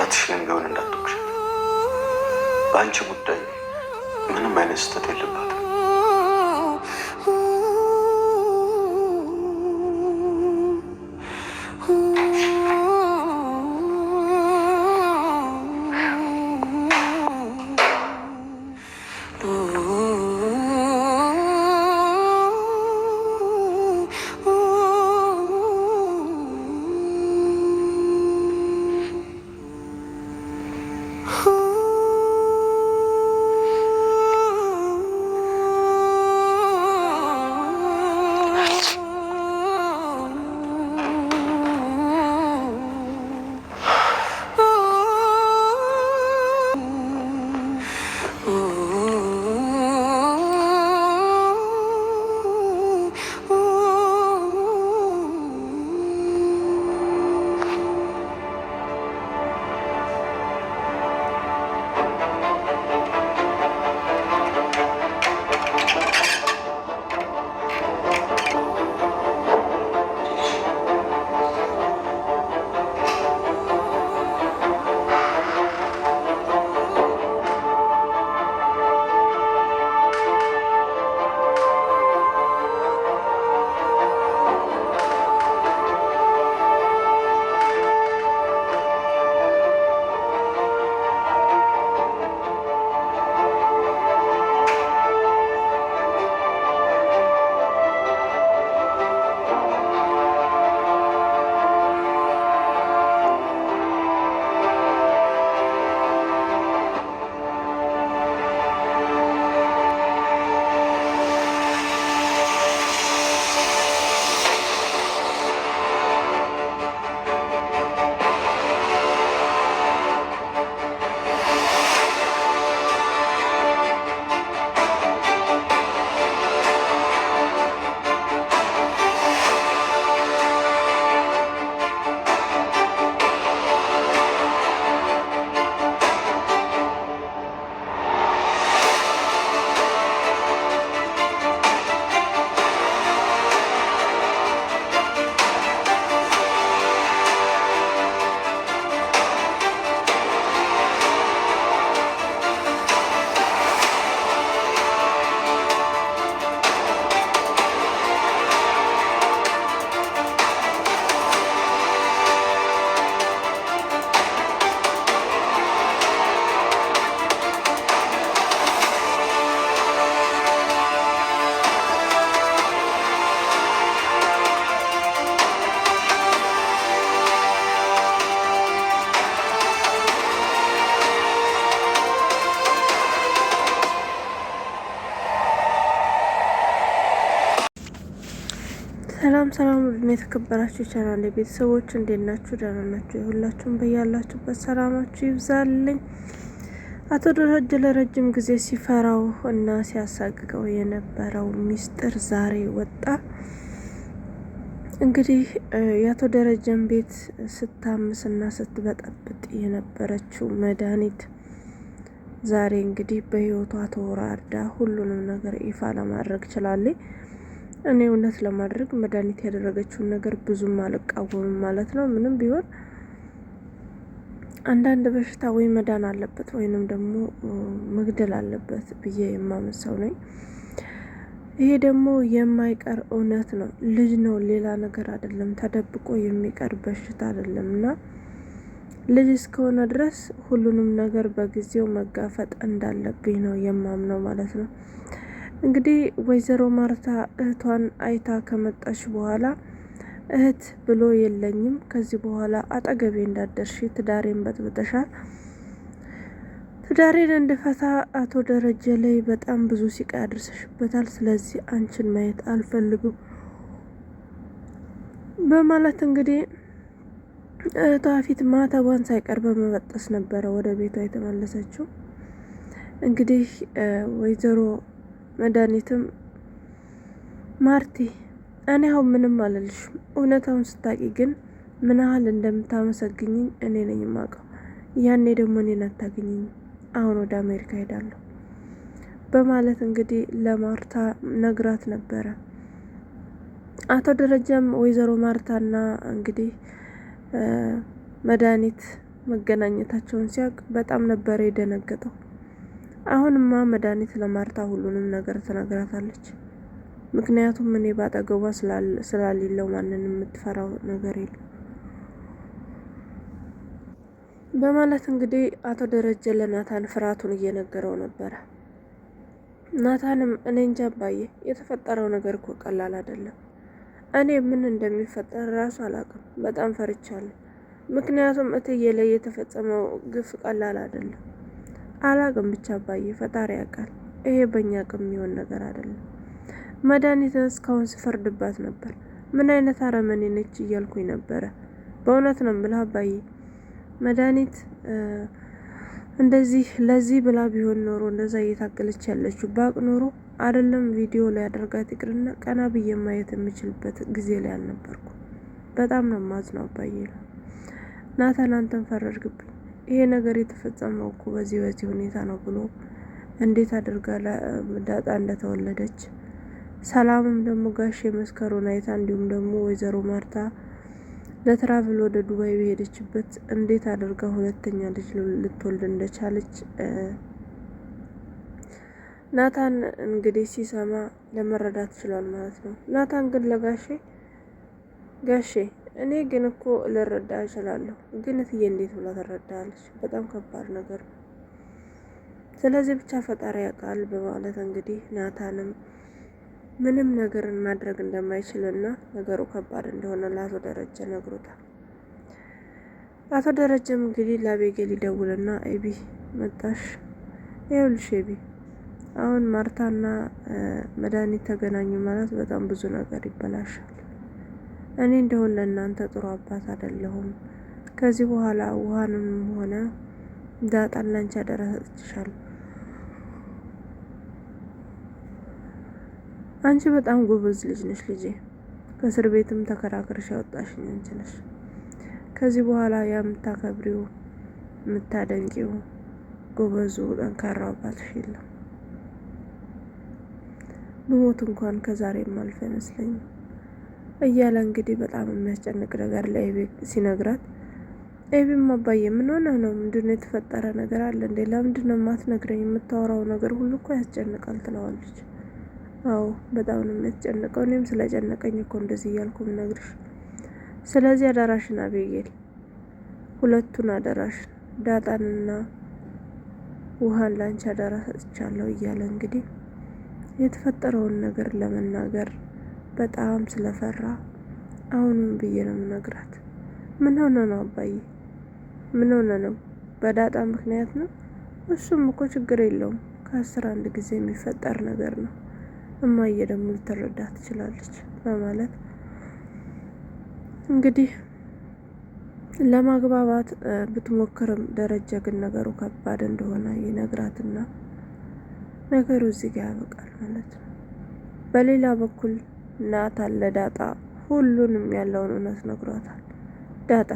እናትሽንም ቢሆን እንዳትወቅሽ። በአንቺ ጉዳይ ምንም አይነት ስህተት የለባትም። ሰላም ሰላም ውድና የተከበራችሁ ቻናል ቤተሰቦች እንዴት ናችሁ? ደህና ናችሁ? ሁላችሁም በያላችሁበት ሰላማችሁ ይብዛልኝ። አቶ ደረጀ ለረጅም ጊዜ ሲፈራው እና ሲያሳቅቀው የነበረው ሚስጥር ዛሬ ወጣ። እንግዲህ የአቶ ደረጀን ቤት ስታምስና ስትበጠብጥ የነበረችው መድኃኒት ዛሬ እንግዲህ በህይወቷ ተወራርዳ ሁሉንም ነገር ይፋ ለማድረግ ችላለች። እኔ እውነት ለማድረግ መድኃኒት ያደረገችውን ነገር ብዙም አልቃወምም ማለት ነው። ምንም ቢሆን አንዳንድ በሽታ ወይ መዳን አለበት ወይንም ደግሞ መግደል አለበት ብዬ የማምን ሰው ነኝ። ይሄ ደግሞ የማይቀር እውነት ነው። ልጅ ነው፣ ሌላ ነገር አይደለም። ተደብቆ የሚቀር በሽታ አይደለምና ልጅ እስከሆነ ድረስ ሁሉንም ነገር በጊዜው መጋፈጥ እንዳለብኝ ነው የማምነው ማለት ነው። እንግዲህ ወይዘሮ ማርታ እህቷን አይታ ከመጣች በኋላ እህት ብሎ የለኝም፣ ከዚህ በኋላ አጠገቤ እንዳደርሽ፣ ትዳሬን በጥብጠሻል፣ ትዳሬን እንድፈታ አቶ ደረጀ ላይ በጣም ብዙ ሲቃይ አድርሰሽበታል፣ ስለዚህ አንቺን ማየት አልፈልግም በማለት እንግዲህ እህቷ ፊት ማተቧን ሳይቀር በመበጠስ ነበረ ወደ ቤቷ የተመለሰችው። እንግዲህ ወይዘሮ መድኃኒትም ማርቲ እኔ አሁን ምንም አልልሽም፣ እውነታውን ስታቂ ግን ምን ያህል እንደምታመሰግኝኝ እኔ ነኝ የማውቀው። ያኔ ደግሞ እኔን አታገኝኝ፣ አሁን ወደ አሜሪካ ሄዳለሁ በማለት እንግዲህ ለማርታ ነግራት ነበረ። አቶ ደረጀም ወይዘሮ ማርታና እንግዲህ መድኃኒት መገናኘታቸውን ሲያውቅ በጣም ነበር የደነገጠው። አሁንማ መድኃኒት ለማርታ ሁሉንም ነገር ትነግራታለች። ምክንያቱም እኔ ባጠገቧ ስላሌለው ማንንም የምትፈራው ነገር የለም በማለት እንግዲህ አቶ ደረጀ ለናታን ፍርሃቱን እየነገረው ነበረ። ናታንም እኔ እንጃ አባዬ፣ የተፈጠረው ነገር እኮ ቀላል አይደለም። እኔ ምን እንደሚፈጠር ራሱ አላውቅም። በጣም ፈርቻለሁ። ምክንያቱም እትዬ ላይ የተፈጸመው ግፍ ቀላል አይደለም። አላውቅም ብቻ አባዬ፣ ፈጣሪ ያውቃል። ይሄ በእኛ አቅም የሚሆን ነገር አይደለም። መድኃኒትን እስካሁን ስፈርድባት ነበር። ምን አይነት አረመኔ ነች እያልኩኝ ነበረ። በእውነት ነው የምልህ አባዬ፣ መድኃኒት እንደዚህ ለዚህ ብላ ቢሆን ኖሮ እንደዛ እየታገለች ያለችው ባቅ ኖሮ አይደለም ቪዲዮ ላይ አደርጋት ይቅርና ቀና ብዬ ማየት የምችልበት ጊዜ ላይ አልነበርኩ። በጣም ነው ማዝነው አባዬ ነው። ናታን አንተን ፈረድክብኝ። ይሄ ነገር የተፈጸመው እኮ በዚህ ሁኔታ ነው ብሎ እንዴት አድርጋ ዳጣ እንደተወለደች ሰላምም ደግሞ ጋሽ መስከሩን አይታ እንዲሁም ደግሞ ወይዘሮ ማርታ ለትራቭል ወደ ዱባይ በሄደችበት እንዴት አድርጋ ሁለተኛ ልጅ ልትወልድ እንደቻለች ናታን እንግዲህ ሲሰማ ለመረዳት ችሏል ማለት ነው። ናታን ግን ጋሼ እኔ ግን እኮ ልረዳ እችላለሁ፣ ግን እትዬ እንዴት ብላ ትረዳለች? በጣም ከባድ ነገር ነው። ስለዚህ ብቻ ፈጣሪ ያውቃል በማለት እንግዲህ ናታንም ምንም ነገርን ማድረግ እንደማይችልና ነገሩ ከባድ እንደሆነ ለአቶ ደረጀ ነግሮታል። አቶ ደረጀም እንግዲህ ለአቤጌል ይደውልና ኤቢ መጣሽ? ይኸውልሽ ኤቢ፣ አሁን ማርታና መድኃኒት ተገናኙ ማለት በጣም ብዙ ነገር ይበላሻል። እኔ እንደሆን ለእናንተ ጥሩ አባት አይደለሁም። ከዚህ በኋላ ውሃንም ሆነ ዳጣን ላንቺ አደራ ሰጥቼሻለሁ። አንቺ በጣም ጎበዝ ልጅ ነሽ ልጄ። ከእስር ቤትም ተከራክረሽ ያወጣሽኝ አንቺ ነሽ። ከዚህ በኋላ የምታከብሪው የምታደንቂው ጎበዙ ጠንካራው አባትሽ የለም። ብሞት እንኳን ከዛሬ ማልፍ አይመስለኝም እያለ እንግዲህ በጣም የሚያስጨንቅ ነገር ለኤቢ ሲነግራት፣ ኤቢም አባዬ ምን ሆነ ነው? ምንድነው የተፈጠረ ነገር አለ እንዴ? ለምንድነው የማትነግረኝ? የምታወራው ነገር ሁሉ እኮ ያስጨንቃል ትለዋለች። አዎ በጣም ነው የሚያስጨንቀው። እኔም ስለጨነቀኝ እኮ እንደዚህ እያልኩ ምነግርሽ። ስለዚህ አደራሽን አቤጌል፣ ሁለቱን አደራሽን ዳጣንና ውሃን ላንቺ አደራ ሰጥቻለሁ እያለ እንግዲህ የተፈጠረውን ነገር ለመናገር በጣም ስለፈራ አሁንም ብዬ ነው የምነግራት። ምን ሆነ ነው አባዬ? ምን ሆነ ነው? በዳጣ ምክንያት ነው? እሱም እኮ ችግር የለውም፣ ከ10 ጊዜ የሚፈጠር ነገር ነው። እማዬ ደግሞ ልትረዳ ትችላለች በማለት እንግዲህ ለማግባባት ብትሞክርም ደረጀ ግን ነገሩ ከባድ እንደሆነ ይነግራትና ነገሩ እዚህ ጋር ያበቃል ማለት ነው። በሌላ በኩል ናታን ለዳጣ ሁሉንም ያለውን እውነት ነግሯታል። ዳጣ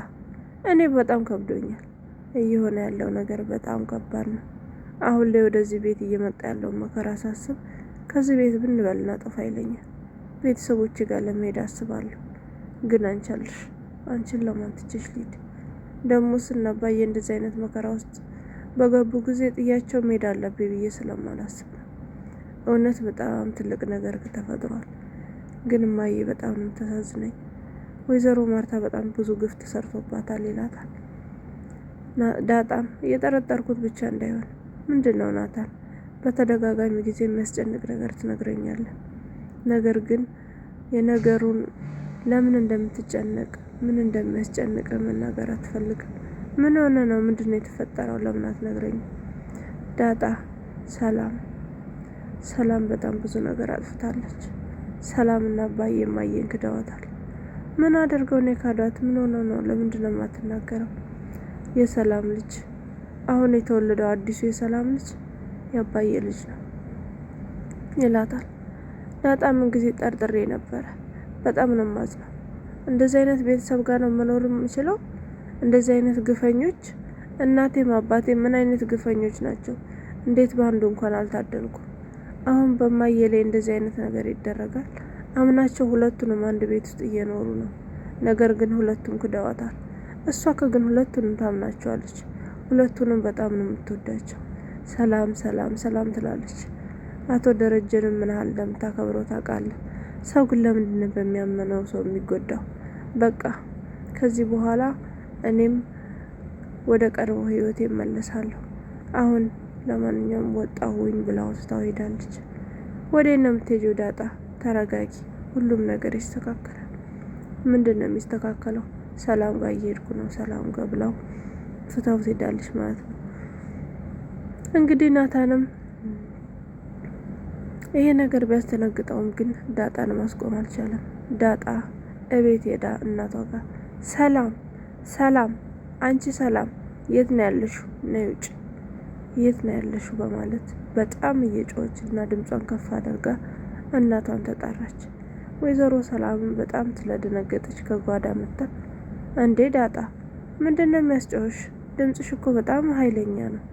እኔ በጣም ከብዶኛል፣ እየሆነ ያለው ነገር በጣም ከባድ ነው። አሁን ላይ ወደዚህ ቤት እየመጣ ያለው መከራ ሳስብ ከዚህ ቤት ብንበልና ጠፋ ይለኛል። ቤተሰቦች ጋር ለመሄድ አስባለሁ፣ ግን አንቻልሽ አንቺን ለማን ትችሽ ልሂድ? ደግሞ ስናባዬ እንደዚህ አይነት መከራ ውስጥ በገቡ ጊዜ ጥያቸው መሄድ አለብኝ ብዬ ስለማላስብ ነው። እውነት በጣም ትልቅ ነገር ተፈጥሯል፣ ግን እማዬ በጣም ነው ተሳዝነኝ። ወይዘሮ ማርታ በጣም ብዙ ግፍ ተሰርቶባታል ይላታል። ዳጣም እየጠረጠርኩት ብቻ እንዳይሆን ምንድን ነው ናታን? በተደጋጋሚ ጊዜ የሚያስጨንቅ ነገር ትነግረኛለህ፣ ነገር ግን የነገሩን ለምን እንደምትጨነቅ ምን እንደሚያስጨንቅ መናገር አትፈልግም። ምን ሆነ ነው? ምንድን ነው የተፈጠረው? ለምን አትነግረኝም? ዳጣ ሰላም በጣም ብዙ ነገር አጥፍታለች። ሰላምና አባዬ እማዬን ክደዋታል። ምን አድርገው ነው የካዷት? ምን ሆነ ነው? ለምንድን ነው የማትናገረው? የሰላም ልጅ አሁን የተወለደው አዲሱ የሰላም ልጅ የአባዬ ልጅ ነው ይላታል። ዳጣ ምን ጊዜ ጠርጥሬ ነበረ። በጣም ነው የማዝነው። እንደዚህ አይነት ቤተሰብ ጋር ነው መኖር የምችለው? እንደዚህ አይነት ግፈኞች፣ እናቴም አባቴም ምን አይነት ግፈኞች ናቸው? እንዴት በአንዱ እንኳን አልታደልኩም? አሁን በማዬ ላይ እንደዚህ አይነት ነገር ይደረጋል? አምናቸው ሁለቱንም አንድ ቤት ውስጥ እየኖሩ ነው። ነገር ግን ሁለቱም ክደዋታል። እሷ ከግን ሁለቱንም ታምናቸዋለች። ሁለቱንም በጣም ነው የምትወዳቸው። ሰላም ሰላም ሰላም ትላለች። አቶ ደረጀንም ምን ያህል እንደምታከብረው ታውቃለህ። ሰው ግን ለምንድን በሚያመነው ሰው የሚጎዳው? በቃ ከዚህ በኋላ እኔም ወደ ቀድሞ ህይወቴ እመለሳለሁ። አሁን ለማንኛውም ወጣሁኝ ብላ ወስታው ሄዳለች። ወዴት ነው የምትሄጂው ዳጣ? ተረጋጊ፣ ሁሉም ነገር ይስተካከላል። ምንድን ነው የሚስተካከለው? ሰላም ጋር እየሄድኩ ነው፣ ሰላም ጋር ብላው ፍታው ትሄዳለች ማለት ነው። እንግዲህ ናታንም ይሄ ነገር ቢያስተነግጠውም ግን ዳጣን ማስቆም አልቻለም። ዳጣ እቤት ሄዳ እናቷ ጋር ሰላም ሰላም፣ አንቺ ሰላም የት ነው ያለሽው? ነይ ውጭ፣ የት ነው ያለሽው? በማለት በጣም እየጮኸች እና ድምጿን ከፍ አድርጋ እናቷን ተጣራች። ወይዘሮ ሰላምን በጣም ስለደነገጠች ከጓዳ መጣ። እንዴ ዳጣ ምንድን ነው የሚያስጮህሽ? ድምጽሽ እኮ በጣም ኃይለኛ ነው።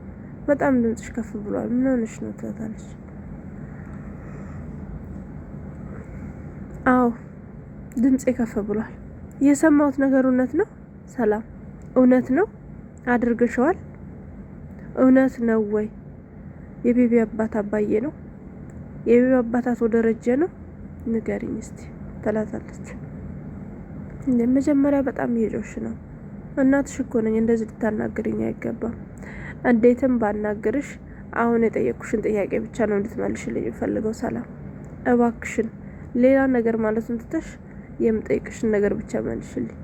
በጣም ድምጽሽ ከፍ ብሏል። ምን ሆነሽ ነው ትላታለች። አዎ ድምጼ ከፍ ብሏል። የሰማሁት ነገር እውነት ነው? ሰላም እውነት ነው? አድርገሽዋል? እውነት ነው ወይ? የቤቢ አባት አባዬ ነው? የቤቢ አባት አቶ ደረጀ ነው? ንገሪኝ እስቲ ትላታለች። መጀመሪያ በጣም እየጮሽ ነው። እናትሽ እኮ ነኝ፣ እንደዚህ ልታናግርኝ አይገባም። እንዴትም ባናግርሽ አሁን የጠየቅኩሽን ጥያቄ ብቻ ነው እንድትመልሽልኝ የምፈልገው። ሰላም እባክሽን ሌላ ነገር ማለቱን ትተሽ የምጠይቅሽን ነገር ብቻ መልሽልኝ።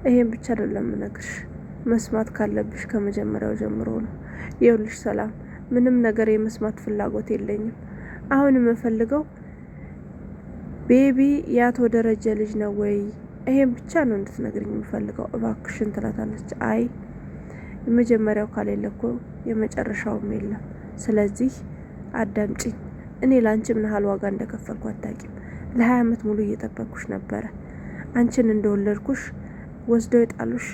ይሄን ብቻ አይደለም እነግርሽ፣ መስማት ካለብሽ ከመጀመሪያው ጀምሮ ነው። ይኸውልሽ ሰላም ምንም ነገር የመስማት ፍላጎት የለኝም። አሁን የምፈልገው ቤቢ የአቶ ደረጀ ልጅ ነው ወይ? ይሄን ብቻ ነው እንድትነግርኝ የምፈልገው እባክሽን ትላታለች። አይ የመጀመሪያው ካሌለ እኮ የመጨረሻውም የለም። ስለዚህ አዳምጪኝ። እኔ ለአንቺ ምን ያህል ዋጋ እንደከፈልኩ አታውቂም። ለ20 ዓመት ሙሉ እየጠበቅኩሽ ነበረ። አንቺን እንደወለድኩሽ ወስደው የጣሉሽ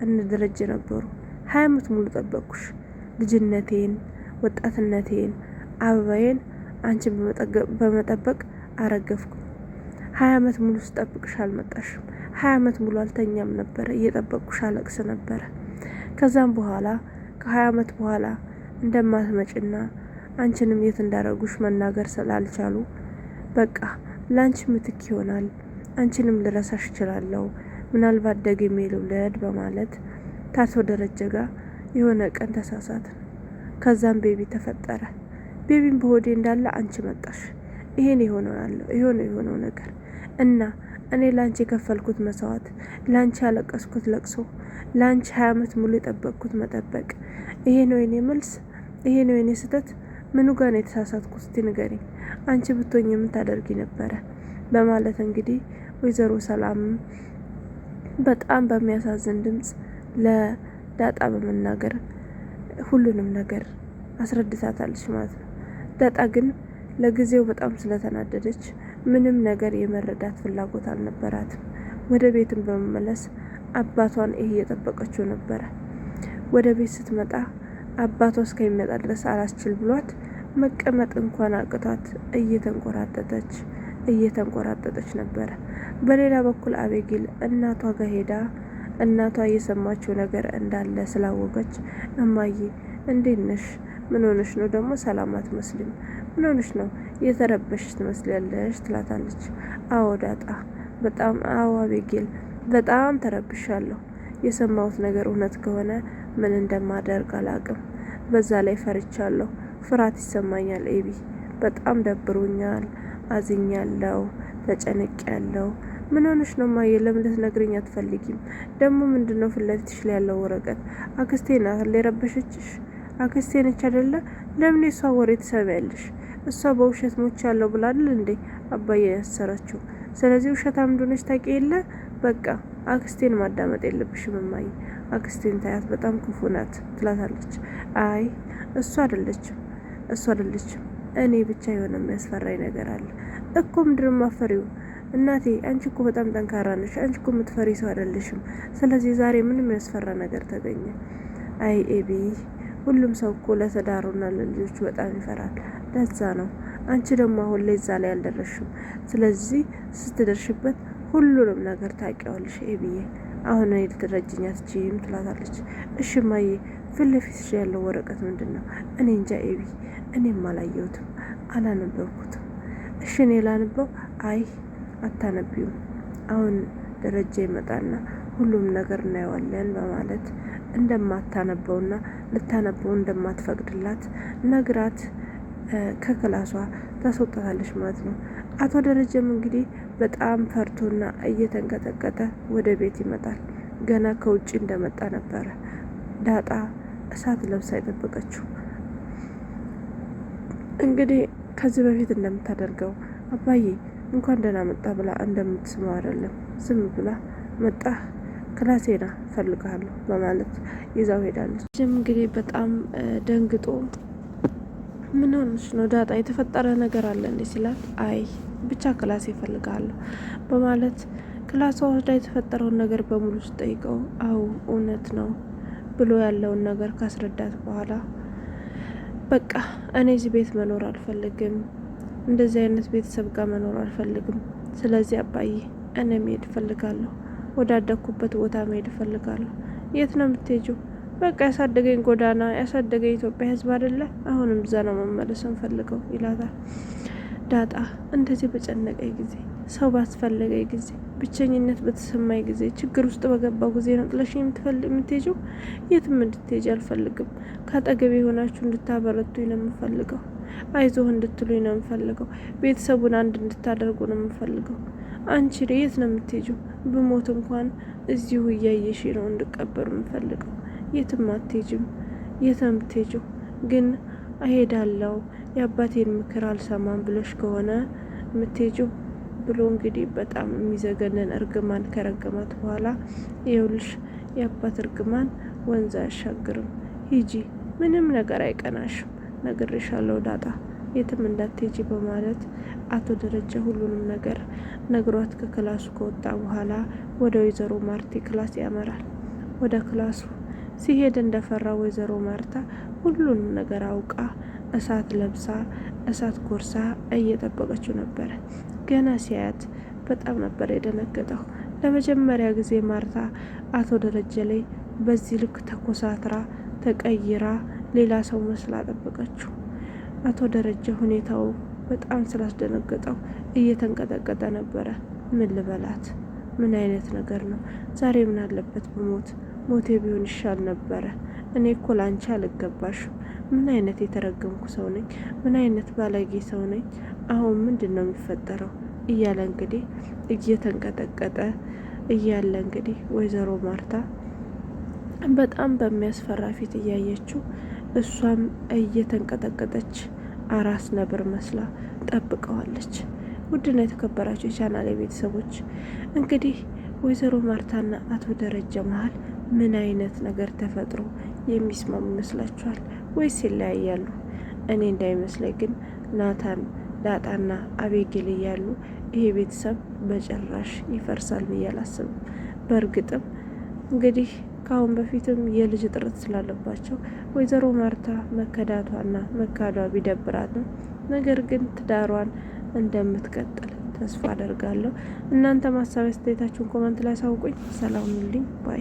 እነ ደረጀ ነበሩ። 20 ዓመት ሙሉ ጠበቅኩሽ። ልጅነቴን፣ ወጣትነቴን፣ አበባዬን አንቺን በመጠበቅ አረገፍኩ። 20 ዓመት ሙሉ ስጠብቅሽ አልመጣሽም። 20 ዓመት ሙሉ አልተኛም ነበረ፣ እየጠበቅኩሽ አለቅስ ነበረ። ከዛም በኋላ ከ20 ዓመት በኋላ እንደማትመጭና አንቺንም የት እንዳረጉሽ መናገር ስላልቻሉ በቃ ላንቺ ምትክ ይሆናል፣ አንቺንም ልረሳሽ እችላለሁ፣ ምናልባት ደግሜ ልውለድ በማለት ታቶ ደረጀ ጋር የሆነ ቀን ተሳሳትን። ከዛም ቤቢ ተፈጠረ። ቤቢም በሆዴ እንዳለ አንቺ መጣሽ። ይሄን የሆነው ነገር እና እኔ ላንቺ የከፈልኩት መስዋዕት፣ ላንቺ ያለቀስኩት ለቅሶ፣ ላንቺ 20 ዓመት ሙሉ የጠበቅኩት መጠበቅ፣ ይሄ ነው የኔ መልስ? ይሄ ነው የኔ ስህተት? ምኑ ጋር ነው የተሳሳትኩት? እስቲ ንገሪኝ። አንቺ ብትሆኝ የምታደርጊ ነበረ በማለት እንግዲህ ወይዘሮ ሰላም በጣም በሚያሳዝን ድምጽ ለዳጣ በመናገር ሁሉንም ነገር አስረድታታለች ማለት ነው። ዳጣ ግን ለጊዜው በጣም ስለተናደደች ምንም ነገር የመረዳት ፍላጎት አልነበራትም። ወደ ቤትም በመመለስ አባቷን ይሄ እየጠበቀችው ነበረ። ወደ ቤት ስትመጣ አባቷ እስከሚመጣ ድረስ አላስችል ብሏት መቀመጥ እንኳን አቅቷት እየተንቆራጠጠች ነበረ። በሌላ በኩል አቤጊል እናቷ ጋር ሄዳ እናቷ የሰማችው ነገር እንዳለ ስላወቀች እማዬ እንዴት ነሽ? ምን ሆነሽ ነው ደግሞ? ሰላም አትመስልም። ምን ሆነሽ ነው? የተረበሽሽ ትመስላለሽ ትላታለች። አዎ ዳጣ በጣም አዎ አቤጊል በጣም ተረብሻለሁ። የሰማሁት ነገር እውነት ከሆነ ምን እንደማደርግ አላቅም። በዛ ላይ ፈርቻለሁ። ፍርሃት ይሰማኛል። ኤቢ በጣም ደብሮኛል፣ አዝኛለሁ፣ ተጨንቄያለሁ። ምን ሆነሽ ነው ማየ? ለምን ልትነግሪኝ አትፈልጊም? ደግሞ ምንድነው ፊት ለፊትሽ ላይ ያለው ወረቀት? አክስቴ ናት የረበሸችሽ? አክስቴ ነች አይደለ? ለምን የሷ ወሬ ትሰሚያለሽ? እሷ በውሸት ሞች ያለው ብላል እንዴ አባዬ ያሰረችው። ስለዚህ ውሸታም እንደሆነች ታውቂ የለ? በቃ አክስቴን ማዳመጥ የለብሽም እማዬ። አክስቴን ታያት በጣም ክፉ ናት ትላታለች። አይ እሱ አይደለችም እኔ ብቻ የሆነ የሚያስፈራኝ ነገር አለ እኮ። ምንድነው ማፈሪው? እናቴ አንቺ እኮ በጣም ጠንካራ ነሽ። አንቺ እኮ የምትፈሪ ሰው አይደለሽም። ስለዚህ ዛሬ ምንም የሚያስፈራ ነገር ተገኘ? አይ ኤቢ ሁሉም ሰው እኮ ለትዳሩና ለልጆቹ በጣም ይፈራል። ለዛ ነው። አንቺ ደግሞ አሁን ላይ እዛ ላይ አልደረስሽም። ስለዚህ ስትደርሽበት ሁሉንም ነገር ታውቂዋለሽ ኤቢዬ፣ አሁን እኔ ልትረጅኝ አትችይም ትላታለች። እሺ እማዬ፣ ፊት ለፊትሽ ያለው ወረቀት ምንድን ነው? እኔ እንጃ ኤቢ፣ እኔም አላየሁትም፣ አላነበብኩትም። እሺ እኔ ላንበው? አይ አታነቢውም፣ አሁን ደረጃ ይመጣና ሁሉም ነገር እናየዋለን በማለት እንደማታነበውና ልታነበው እንደማትፈቅድላት ነግራት ከክላሷ ታስወጣታለች ማለት ነው። አቶ ደረጀም እንግዲህ በጣም ፈርቶና እየተንቀጠቀጠ ወደ ቤት ይመጣል። ገና ከውጭ እንደመጣ ነበረ ዳጣ እሳት ለብሳ የጠበቀችው። እንግዲህ ከዚህ በፊት እንደምታደርገው አባዬ እንኳን ደህና መጣ ብላ እንደምትስመው አይደለም፣ ዝም ብላ መጣ ክላሴና ፈልጋለሁ በማለት ይዛው ሄዳለች። እንግዲህ በጣም ደንግጦ ምን ሆነሽ ነው ዳጣ፣ የተፈጠረ ነገር አለ እንዴ ሲላት፣ አይ ብቻ ክላሴ እፈልጋለሁ በማለት ክላሷ ወስዳ የተፈጠረውን ነገር በሙሉ ስጠይቀው፣ አው እውነት ነው ብሎ ያለውን ነገር ካስረዳት በኋላ በቃ እኔ እዚህ ቤት መኖር አልፈልግም፣ እንደዚህ አይነት ቤተሰብ ጋር መኖር አልፈልግም። ስለዚህ አባዬ እኔ መሄድ እፈልጋለሁ፣ ወዳደኩበት ቦታ መሄድ እፈልጋለሁ። የት ነው የምትሄጂው? በቃ ያሳደገኝ ጎዳና ያሳደገኝ ኢትዮጵያ ሕዝብ አይደለ? አሁንም እዛ ነው መመለስ እንፈልገው ይላታል። ዳጣ እንደዚህ በጨነቀኝ ጊዜ፣ ሰው ባስፈለገኝ ጊዜ፣ ብቸኝነት በተሰማኝ ጊዜ፣ ችግር ውስጥ በገባው ጊዜ ነው ጥለሽ የምትሄጂው? የትም እንድትሄጂ አልፈልግም። ከአጠገቤ የሆናችሁ እንድታበረቱኝ ነው የምፈልገው። አይዞህ እንድትሉኝ ነው የምፈልገው። ቤተሰቡን አንድ እንድታደርጉ ነው የምፈልገው። አንቺ የት ነው የምትሄጂው? ብሞት እንኳን እዚሁ እያየሽ ነው እንድቀበሩ የምፈልገው። የትም አትሄጂም። የት ነው የምትሄጂው? ግን እሄዳለሁ የአባቴን ምክር አልሰማም ብለሽ ከሆነ የምትሄጂው ብሎ እንግዲህ በጣም የሚዘገነን እርግማን ከረገማት በኋላ ይኸውልሽ የአባት እርግማን ወንዝ አያሻግርም፣ ሂጂ፣ ምንም ነገር አይቀናሽም፣ ነግሬሻለሁ ዳጣ፣ የትም እንዳትሄጂ በማለት አቶ ደረጀ ሁሉንም ነገር ነግሯት ከክላሱ ከወጣ በኋላ ወደ ወይዘሮ ማርቲ ክላስ ያመራል። ወደ ክላሱ ሲሄድ እንደፈራ ወይዘሮ ማርታ ሁሉንም ነገር አውቃ እሳት ለብሳ እሳት ጎርሳ እየጠበቀችው ነበረ። ገና ሲያያት በጣም ነበር የደነገጠው። ለመጀመሪያ ጊዜ ማርታ አቶ ደረጀ ላይ በዚህ ልክ ተኮሳትራ ተቀይራ ሌላ ሰው መስላ ጠበቀችው። አቶ ደረጀ ሁኔታው በጣም ስላስደነገጠው እየተንቀጠቀጠ ነበረ። ምን ልበላት? ምን አይነት ነገር ነው? ዛሬ ምን አለበት በሞት ሞቴ ቢሆን ይሻል ነበረ። እኔ እኮ ላንቺ አልገባሽም። ምን አይነት የተረገምኩ ሰው ነኝ? ምን አይነት ባለጌ ሰው ነኝ? አሁን ምንድን ነው የሚፈጠረው? እያለ እንግዲህ እየተንቀጠቀጠ እያለ እንግዲህ ወይዘሮ ማርታ በጣም በሚያስፈራ ፊት እያየችው እሷም እየተንቀጠቀጠች አራስ ነብር መስላ ጠብቀዋለች። ውድና የተከበራቸው የቻናሌ ቤተሰቦች እንግዲህ ወይዘሮ ማርታና አቶ ደረጀ መሀል ምን አይነት ነገር ተፈጥሮ የሚስማሙ ይመስላችኋል ወይስ ይለያያሉ? እኔ እንዳይመስለኝ ግን ናታን፣ ዳጣና አቤጌል እያሉ ይሄ ቤተሰብ በጭራሽ ይፈርሳል ብዬ አላስብም። በእርግጥም እንግዲህ ከአሁን በፊትም የልጅ እጥረት ስላለባቸው ወይዘሮ ማርታ መከዳቷና መካዷ ቢደብራትም ነገር ግን ትዳሯን እንደምትቀጥል ተስፋ አደርጋለሁ። እናንተ ማሳብ አስተያየታችሁን ኮመንት ላይ አሳውቁኝ። ሰላም ሁኑልኝ ባይ